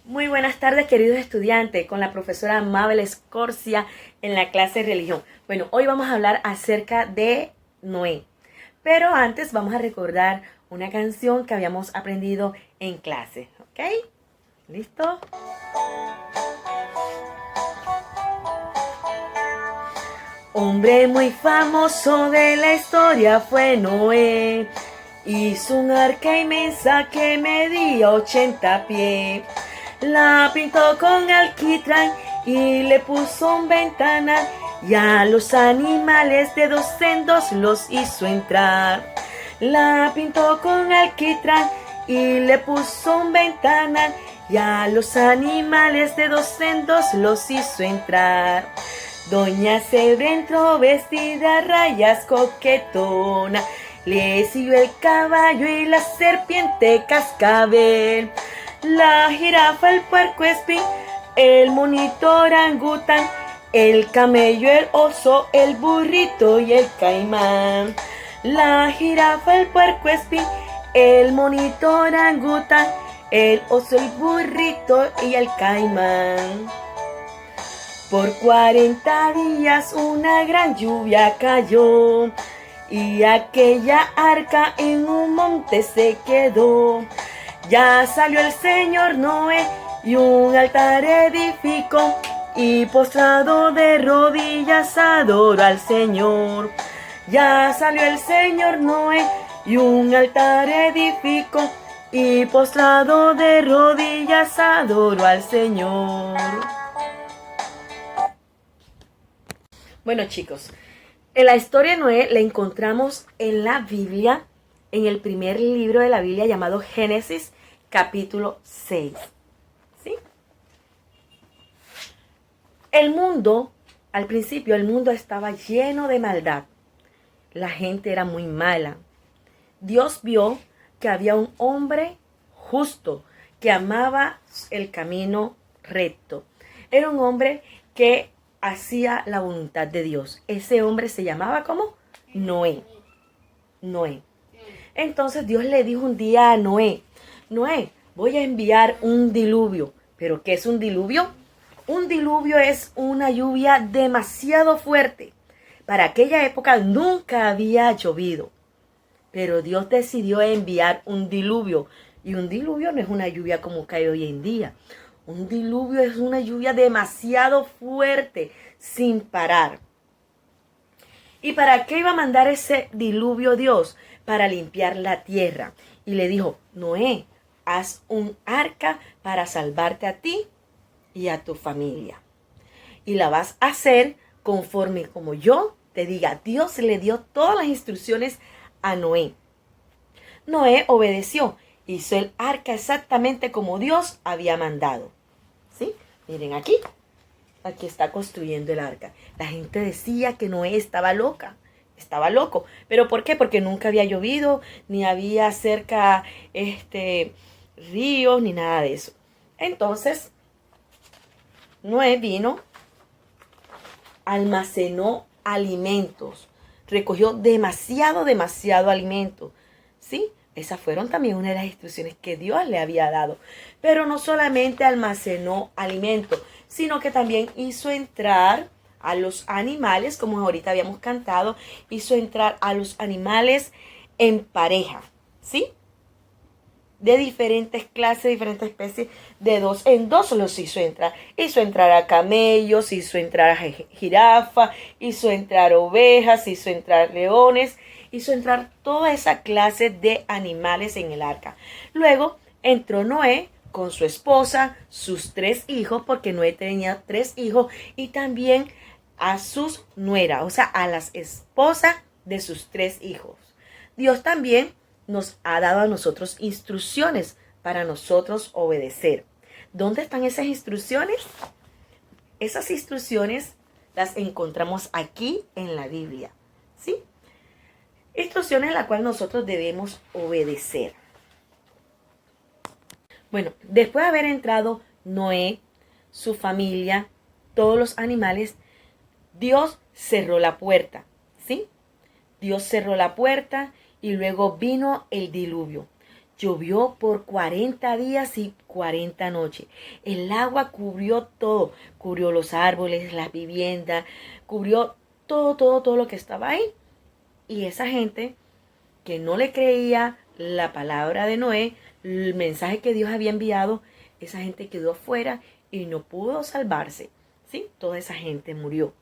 Muy buenas tardes, queridos estudiantes, con la profesora Mabel Escorcia en la clase de religión. Bueno, hoy vamos a hablar acerca de Noé, pero antes vamos a recordar una canción que habíamos aprendido en clase, ¿ok? ¿Listo? Hombre muy famoso de la historia fue Noé. Hizo un arca inmensa que medía 80 pies. La pintó con alquitrán y le puso un ventanal. Y a los animales de dos en dos los hizo entrar. La pintó con alquitrán y le puso un ventanal. Y a los animales de dos en dos los hizo entrar. Doña Cebra entró vestida a rayas coquetona. Le siguió el caballo y la serpiente cascabel. La jirafa, el puercoespín, el monito orangután, el camello, el oso, el burrito y el caimán. La jirafa, el puercoespín, el monito orangután, el oso, el burrito y el caimán. Por 40 días una gran lluvia cayó y aquella arca en un monte se quedó. Ya salió el señor Noé y un altar edificó y postrado de rodillas adoró al Señor. Ya salió el señor Noé y un altar edificó y postrado de rodillas adoró al Señor. Bueno, chicos, en la historia de Noé la encontramos en la Biblia, en el primer libro de la Biblia llamado Génesis, capítulo 6. ¿Sí? El mundo, al principio, el mundo estaba lleno de maldad. La gente era muy mala. Dios vio que había un hombre justo que amaba el camino recto. Era un hombre que hacía la voluntad de Dios. Ese hombre se llamaba ¿cómo? Noé. Noé. Entonces Dios le dijo un día a Noé, Noé, voy a enviar un diluvio. ¿Pero qué es un diluvio? Un diluvio es una lluvia demasiado fuerte. Para aquella época nunca había llovido. Pero Dios decidió enviar un diluvio. Y un diluvio no es una lluvia como cae hoy en día. Un diluvio es una lluvia demasiado fuerte, sin parar. ¿Y para qué iba a mandar ese diluvio Dios? Para limpiar la tierra. Y le dijo, Noé, haz un arca para salvarte a ti y a tu familia. Y la vas a hacer conforme como yo te diga. Dios le dio todas las instrucciones a Noé. Noé obedeció, hizo el arca exactamente como Dios había mandado. ¿Sí? Miren aquí está construyendo el arca. La gente decía que Noé estaba loca, estaba loco. ¿Pero por qué? Porque nunca había llovido, ni había cerca ríos, ni nada de eso. Entonces, Noé vino, almacenó alimentos, recogió demasiado alimento, ¿sí? Esas fueron también una de las instrucciones que Dios le había dado. Pero no solamente almacenó alimento, sino que también hizo entrar a los animales, como ahorita habíamos cantado, hizo entrar a los animales en pareja, ¿sí? De diferentes clases, diferentes especies, de dos en dos los hizo entrar. Hizo entrar a camellos, hizo entrar a jirafa, hizo entrar ovejas, hizo entrar leones, hizo entrar toda esa clase de animales en el arca. Luego entró Noé con su esposa, sus 3 hijos, porque Noé tenía 3 hijos, y también a sus nueras, o sea, a las esposas de sus 3 hijos. Dios también nos ha dado a nosotros instrucciones para nosotros obedecer. ¿Dónde están esas instrucciones? Esas instrucciones las encontramos aquí en la Biblia, ¿sí? Instrucciones en las cuales nosotros debemos obedecer. Bueno, después de haber entrado Noé, su familia, todos los animales, Dios cerró la puerta, ¿sí? Dios cerró la puerta y luego vino el diluvio. Llovió por 40 días y 40 noches. El agua cubrió todo. Cubrió los árboles, las viviendas, cubrió todo lo que estaba ahí. Y esa gente que no le creía la palabra de Noé, el mensaje que Dios había enviado, esa gente quedó afuera y no pudo salvarse. ¿Sí? Toda esa gente murió.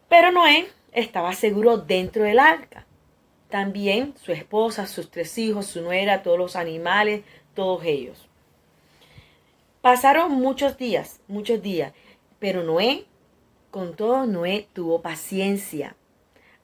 Pero Noé estaba seguro dentro del arca. También su esposa, sus 3 hijos, su nuera, todos los animales, todos ellos. Pasaron muchos días, pero Noé, con todo, Noé tuvo paciencia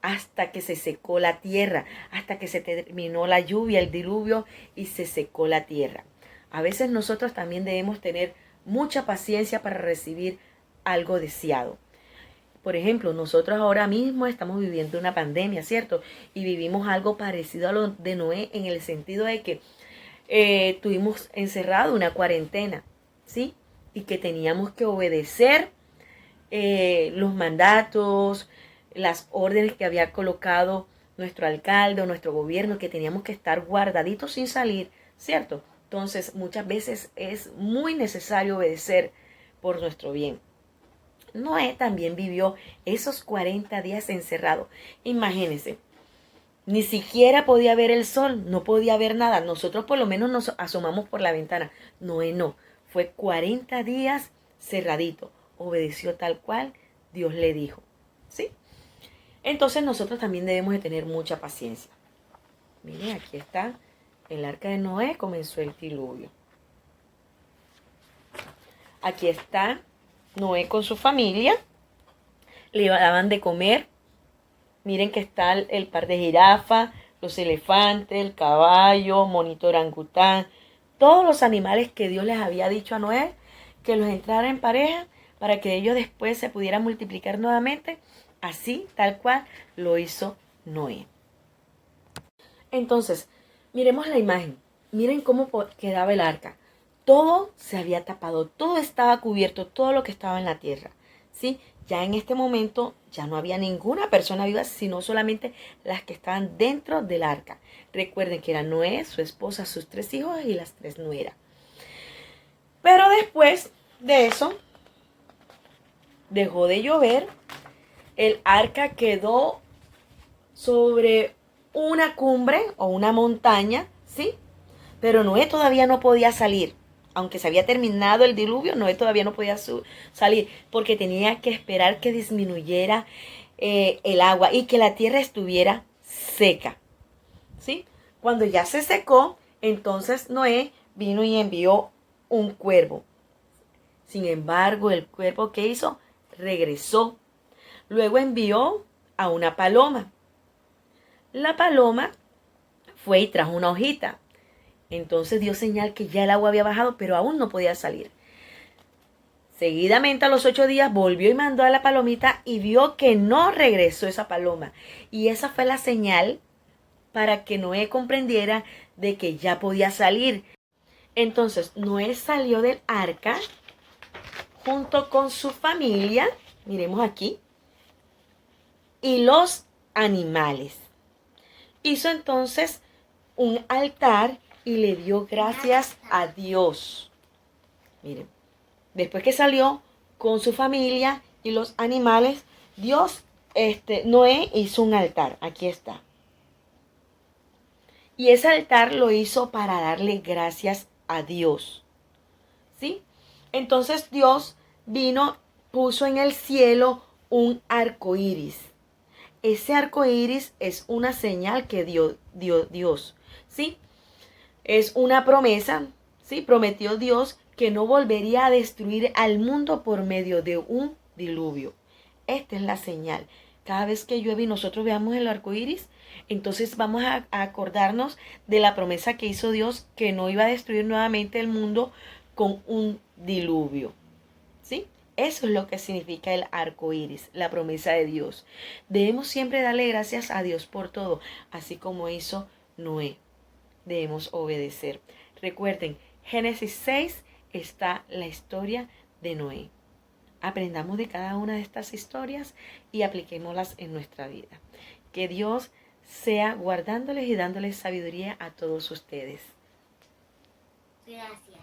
hasta que se secó la tierra, hasta que se terminó la lluvia, el diluvio y se secó la tierra. A veces nosotros también debemos tener mucha paciencia para recibir algo deseado. Por ejemplo, nosotros ahora mismo estamos viviendo una pandemia, ¿cierto? Y vivimos algo parecido a lo de Noé en el sentido de que tuvimos encerrado una cuarentena, ¿sí? Y que teníamos que obedecer los mandatos, las órdenes que había colocado nuestro alcalde o nuestro gobierno, que teníamos que estar guardaditos sin salir, ¿cierto? Entonces, muchas veces es muy necesario obedecer por nuestro bien. Noé también vivió esos 40 días encerrado. Imagínense, ni siquiera podía ver el sol, no podía ver nada. Nosotros por lo menos nos asomamos por la ventana. Noé no, fue 40 días cerradito. Obedeció tal cual Dios le dijo. ¿Sí? Entonces nosotros también debemos de tener mucha paciencia. Miren, aquí está el arca de Noé, comenzó el diluvio. Aquí está Noé con su familia, le daban de comer. Miren que está el par de jirafas, los elefantes, el caballo, monito orangután, todos los animales que Dios les había dicho a Noé que los entrara en pareja para que ellos después se pudieran multiplicar nuevamente. Así, tal cual, lo hizo Noé. Entonces, miremos la imagen. Miren cómo quedaba el arca. Todo se había tapado, todo estaba cubierto, todo lo que estaba en la tierra, ¿sí? Ya en este momento ya no había ninguna persona viva, sino solamente las que estaban dentro del arca. Recuerden que era Noé, su esposa, sus 3 hijos y las 3 nueras. Pero después de eso, dejó de llover, el arca quedó sobre una cumbre o una montaña, ¿sí? Pero Noé todavía no podía salir. Aunque se había terminado el diluvio, Noé todavía no podía salir porque tenía que esperar que disminuyera el agua y que la tierra estuviera seca. ¿Sí? Cuando ya se secó, entonces Noé vino y envió un cuervo. Sin embargo, el cuervo que hizo regresó. Luego envió a una paloma. La paloma fue y trajo una hojita. Entonces dio señal que ya el agua había bajado, pero aún no podía salir. Seguidamente a los 8 días volvió y mandó a la palomita y vio que no regresó esa paloma. Y esa fue la señal para que Noé comprendiera de que ya podía salir. Entonces Noé salió del arca junto con su familia, miremos aquí, y los animales. Hizo entonces un altar y le dio gracias a Dios. Miren, después que salió con su familia y los animales, Noé hizo un altar. Aquí está. Y ese altar lo hizo para darle gracias a Dios. ¿Sí? Entonces Dios vino, puso en el cielo un arco iris. Ese arco iris es una señal que dio Dios. ¿Sí? Es una promesa, ¿sí? Prometió Dios que no volvería a destruir al mundo por medio de un diluvio. Esta es la señal. Cada vez que llueve y nosotros veamos el arco iris, entonces vamos a acordarnos de la promesa que hizo Dios que no iba a destruir nuevamente el mundo con un diluvio. ¿Sí? Eso es lo que significa el arco iris, la promesa de Dios. Debemos siempre darle gracias a Dios por todo, así como hizo Noé. Debemos obedecer. Recuerden, Génesis 6 está la historia de Noé. Aprendamos de cada una de estas historias y apliquémoslas en nuestra vida. Que Dios sea guardándoles y dándoles sabiduría a todos ustedes. Gracias.